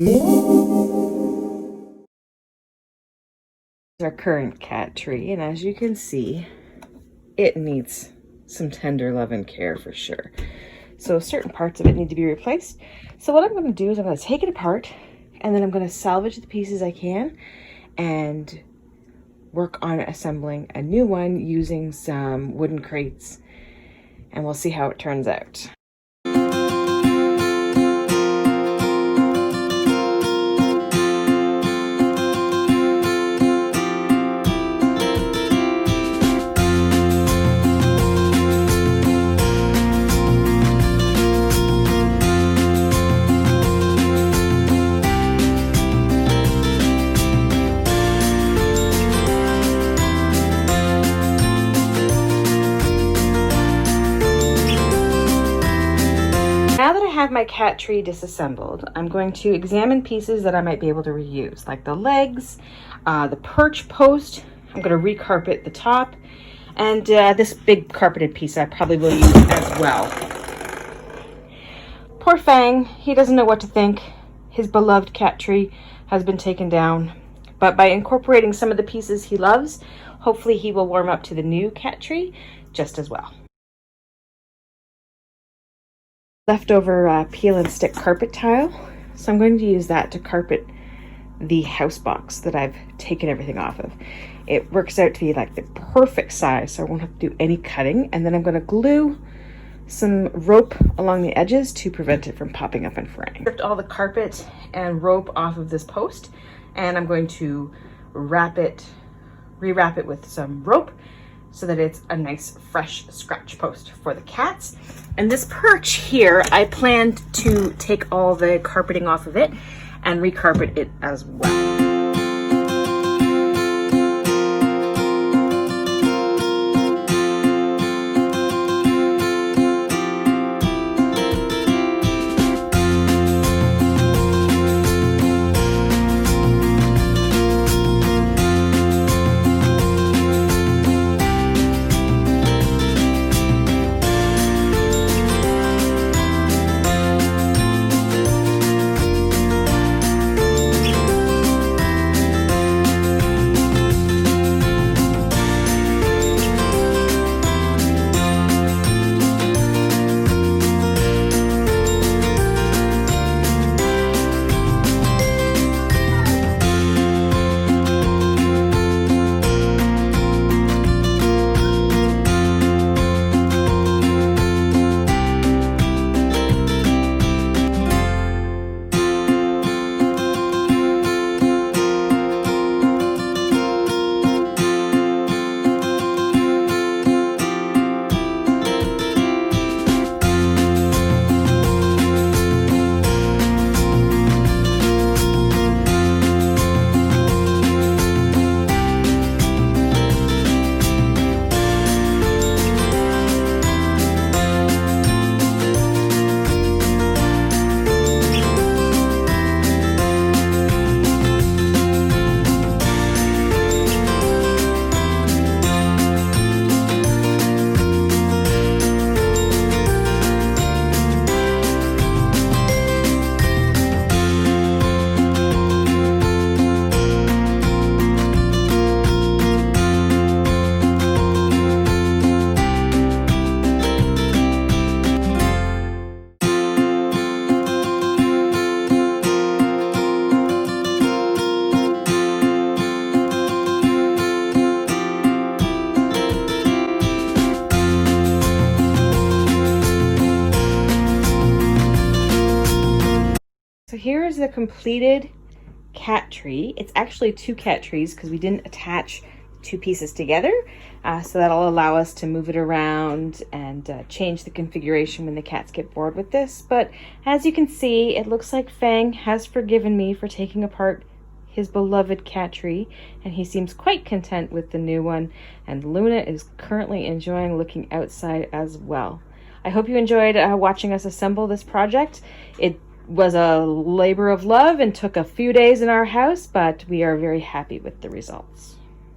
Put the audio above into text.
Our current cat tree, and as you can see, it needs some tender love and care for sure. So certain parts of it need to be replaced. So what I'm going to do is I'm going to take it apart, and then I'm going to salvage the pieces I can and work on assembling a new one using some wooden crates, and we'll see how it turns out. Now that I have my cat tree disassembled, I'm going to examine pieces that I might be able to reuse, like the legs, the perch post. I'm going to recarpet the top, and this big carpeted piece I probably will use as well. Poor Fang, he doesn't know what to think. His beloved cat tree has been taken down, but by incorporating some of the pieces he loves, hopefully he will warm up to the new cat tree just as well. Leftover peel and stick carpet tile, so I'm going to use that to carpet the house box that I've taken everything off of. It works out to be like the perfect size, so I won't have to do any cutting. And then I'm going to glue some rope along the edges to prevent it from popping up and fraying. Stripped all the carpet and rope off of this post, and I'm going to rewrap it with some rope so that it's a nice fresh scratch post for the cats. And this perch here, I planned to take all the carpeting off of it and recarpet it as well. So here is the completed cat tree. It's actually two cat trees because we didn't attach two pieces together. So that'll allow us to move it around and change the configuration when the cats get bored with this. But as you can see, it looks like Fang has forgiven me for taking apart his beloved cat tree, and he seems quite content with the new one. And Luna is currently enjoying looking outside as well. I hope you enjoyed watching us assemble this project. It was a labor of love and took a few days in our house, but we are very happy with the results.